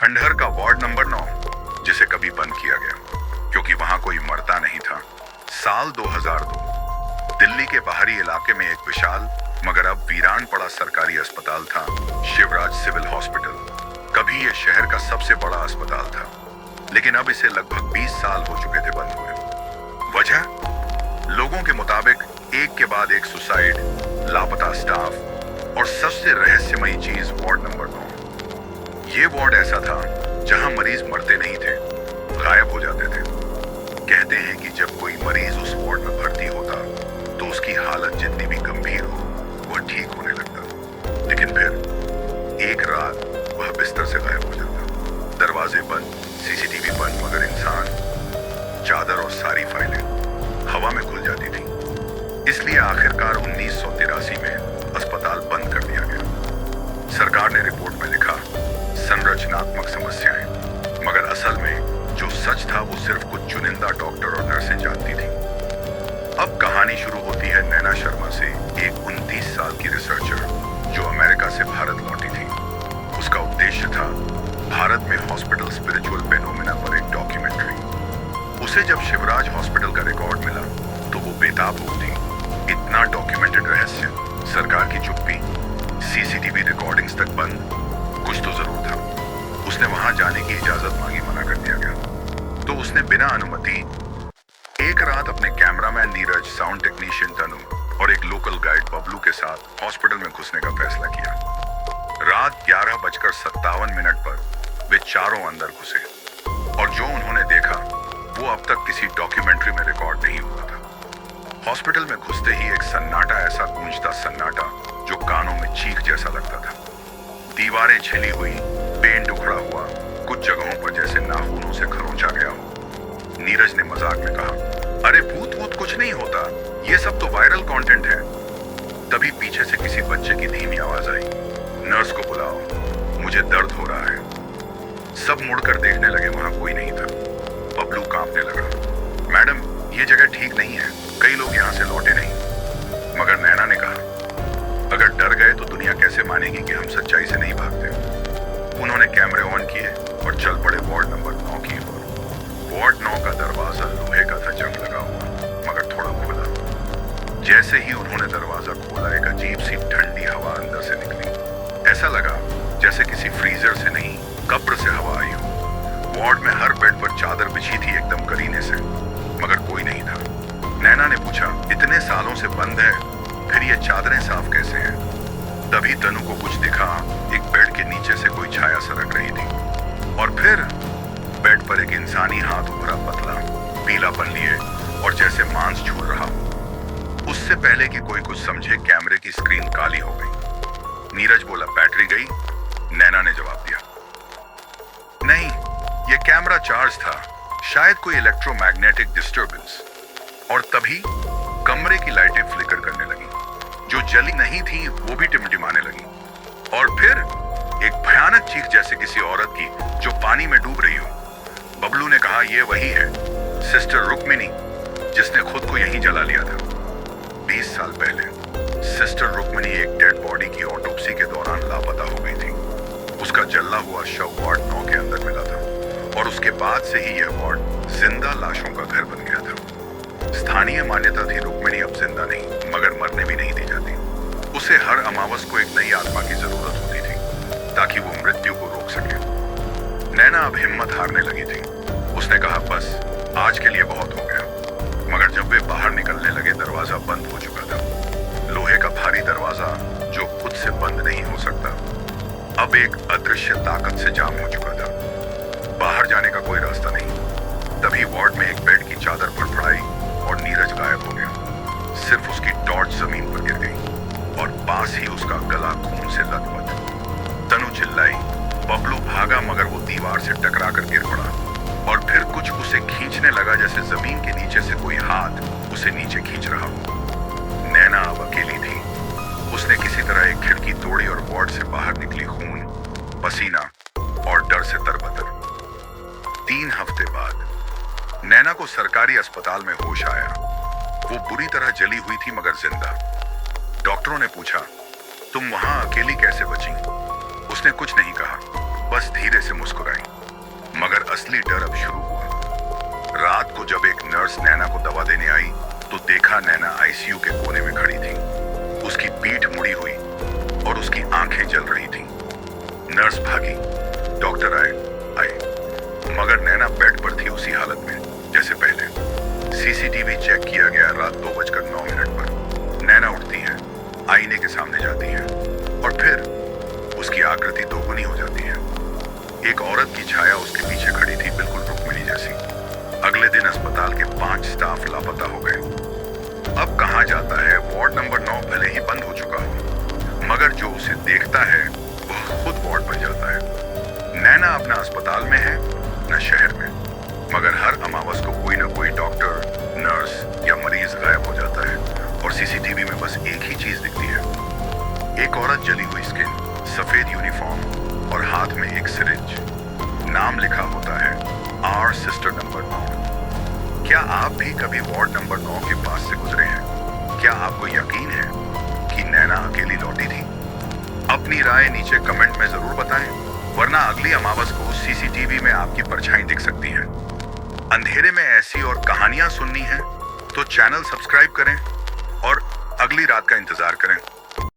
खंडहर का ward number 9, जिसे कभी बंद किया गया क्योंकि वहां कोई मरता नहीं था। साल 2002, दिल्ली के बाहरी इलाके में एक विशाल मगर अब वीरान पड़ा सरकारी अस्पताल था, शिवराज सिविल हॉस्पिटल। कभी यह शहर का सबसे बड़ा अस्पताल था, लेकिन अब इसे लगभग 20 साल हो चुके थे बंद हुए। वजह? लोगों के मुताबिक एक के बाद एक सुसाइड, लापता स्टाफ और सबसे रहस्यमयी चीज वार्ड नंबर 9। ये वार्ड ऐसा था जहां मरीज मरते नहीं थे, गायब हो जाते थे। कहते हैं कि जब कोई मरीज उस वार्ड में भर्ती होता तो उसकी हालत जितनी भी गंभीर हो वह ठीक होने लगता, लेकिन फिर एक रात वह बिस्तर से गायब हो जाता। दरवाजे बंद, सीसीटीवी बंद, मगर इंसान, चादर और सारी फाइलें हवा में घुल जाती थी। इसलिए आखिरकार 1983 में अस्पताल बंद कर दिया गया। सरकार ने रिपोर्ट में लिखा, संरचनात्मक समस्याएं, मगर असल में जो सच था वो सिर्फ कुछ चुनिंदा डॉक्टर और नर्सें जानती थी। अब कहानी शुरू होती है नैना शर्मा से, एक 29 साल की रिसर्चर जो अमेरिका से भारत लौटी थी। उसका उद्देश्य था भारत में हॉस्पिटल स्पिरिचुअल फेनोमेना पर एक डॉक्यूमेंट्री। उसे जब शिवराज हॉस्पिटल का रिकॉर्ड मिला तो वो बेताब हो उठी। इतना डॉक्यूमेंटेड रहस्य, सरकार की चुप्पी, सीसीटीवी रिकॉर्डिंग्स तक बंद, कुछ तो जरूर था। उसने वहां जाने की इजाजत मांगी, मना कर दिया गया। तो उसने बिना अनुमति एक रात अपने कैमरामैन नीरज, साउंड टेक्नीशियन तनु और एक लोकल गाइड बबलू के साथ हॉस्पिटल में घुसने का फैसला किया। रात 11:57 पर वे चारों अंदर घुसे और जो उन्होंने देखा वो अब तक किसी डॉक्यूमेंट्री में रिकॉर्ड नहीं हुआ था। हॉस्पिटल में घुसते ही एक सन्नाटा, ऐसा गूंजता सन्नाटा जो कानों में चीख जैसा लगता था। दीवारें छिली हुई, पेंट उखड़ा हुआ, कुछ जगहों पर जैसे नाखूनों से खरोंचा गया हो। नीरज ने मजाक में कहा, अरे भूत वूत कुछ नहीं होता, ये सब तो वायरल कंटेंट है। तभी पीछे से किसी बच्चे की धीमी आवाज आई, नर्स को बुलाओ, मुझे दर्द हो रहा है। सब मुड़कर देखने लगे, वहां कोई नहीं था। बबलू कांपने लगा, मैडम ये जगह ठीक नहीं है, कई लोग यहाँ से लौटे नहीं। मगर नैना ने कहा, अगर डर गए तो दुनिया कैसे मानेगी कि हम सच्चाई से नहीं भागते। उन्होंने कैमरे ऑन किए और चल पड़े वार्ड नंबर 9 की ओर। वार्ड 9 का दरवाजा लोहे का था, जंग लगा हुआ, मगर थोड़ा खुला। जैसे ही उन्होंने दरवाजा खोला, एक अजीब सी ठंडी हवा अंदर से निकली। ऐसा लगा जैसे किसी फ्रीजर से नहीं, कब्र से हवा आई हो। वार्ड में हर बेड पर चादर बिछी थी एकदम करीने से, मगर कोई नहीं था। नैना ने पूछा, इतने सालों से बंद है, फिर ये चादरें साफ कैसे हैं? तभी तनु को कुछ दिखा, एक बेड के नीचे से कोई छाया सरक रही थी और फिर बेड पर एक इंसानी हाथ उभरा, पतला, पीलापन लिए और जैसे मांस झूल रहा हो। उससे पहले कि कोई कुछ समझे, कैमरे की स्क्रीन काली हो गई। नीरज बोला, बैटरी गई? नैना ने जवाब दिया, नहीं, ये कैमरा चार्ज था, शायद कोई इलेक्ट्रोमैग्नेटिक डिस्टर्बेंस। और तभी कमरे की लाइटें फ्लिकर करने लगी, जो जली नहीं थी वो भी टिमटिमाने लगी। और फिर एक भयानक चीख, जैसे किसी औरत की जो पानी में डूब रही हो। बबलू ने कहा, ये वही है, सिस्टर रुक्मिनी, जिसने खुद को यहीं जला लिया था 20 साल पहले। सिस्टर रुक्मिनी एक डेड बॉडी की ऑटोप्सी के दौरान लापता हो गई थी। उसका जला हुआ शव वार्ड 9 के अंदर मिला था और उसके बाद से ही यह वार्ड जिंदा लाशों का घर बन गया था। स्थानीय मान्यता थी रुक्मिणी अब जिंदा नहीं, मगर मरने भी नहीं दी जाती। उसे हर अमावस को एक नई आत्मा की जरूरत होती थी ताकि वो मृत्यु को रोक सके। नैना अब हिम्मत हारने लगी थी। उसने कहा, बस आज के लिए बहुत हो गया। मगर जब वे बाहर निकलने लगे, दरवाजा बंद हो चुका था। लोहे का भारी दरवाजा जो खुद से बंद नहीं हो सकता, अब एक अदृश्य ताकत से जाम हो चुका था। बाहर जाने का कोई रास्ता नहीं। तभी वार्ड में एक बेड की चादर फड़फड़ाई और नीरज गायब हो गया। सिर्फ उसकी टॉर्च जमीन पर गिर गई और पास ही उसका गला खून से लथपथ। तनु चिल्लाई, बबलू भागा, मगर वो दीवार से टकरा कर गिर पड़ा और फिर कुछ उसे खींचने लगा, जैसे जमीन के नीचे से कोई हाथ उसे नीचे खींच रहा हो। नैना अब अकेली थी। उसने किसी तरह एक खिड़की तोड़ी और वार्ड से बाहर निकली, खून, पसीना और डर से तरबतर। 3 हफ्ते बाद नैना को सरकारी अस्पताल में होश आया। वो बुरी तरह जली हुई थी मगर जिंदा। डॉक्टरों ने पूछा, तुम वहां अकेली कैसे बची? उसने कुछ नहीं कहा, बस धीरे से मुस्कुराई। असली डर अब शुरू हुआ। रात को जब एक नर्स नैना को दवा देने आई तो देखा नैना आईसीयू के कोने में खड़ी थी। उसकी पीठ मुड़ी हुई और उसकी आंखें जल रही थीं। नर्स भागी, डॉक्टर आए, मगर नैना बेड पर थी उसी हालत में जैसे पहले। सीसीटीवी चेक किया गया रात 2:09 पर। नैना उठती है, आईने के सामने जाती है और फिर उसकी आकृति दोगुनी हो जाती है। एक औरत की छाया उसके पीछे खड़ी थी, बिल्कुल रुक्मिणी जैसी। अगले दिन अस्पताल के 5 स्टाफ लापता हो गए। अब कहा जाता है वार्ड नंबर 9 भले ही बंद हो चुका हो, मगर जो उसे देखता है वह खुद वार्ड बन जाता है। नैना अपना अस्पताल में है न शहर में, मगर हर अमावस को कोई न कोई डॉक्टर, नर्स या मरीज गायब हो जाता है और सीसीटीवी में बस एक ही चीज दिखती है, एक औरत जली हुई स्किन, सफेद यूनिफॉर्म और हाथ में एक सिरिंज। नाम लिखा होता है आवर सिस्टर नंबर 9। क्या आप भी कभी वार्ड नंबर 9 के पास से गुजरे हैं? क्या आपको यकीन है कि नैना अकेली लौटी थी? अपनी राय नीचे कमेंट में जरूर बताएं, वरना अगली अमावस को सीसीटीवी में आपकी परछाई दिख सकती है। अंधेरे में ऐसी और कहानियां सुननी है तो चैनल सब्सक्राइब करें और अगली रात का इंतजार करें।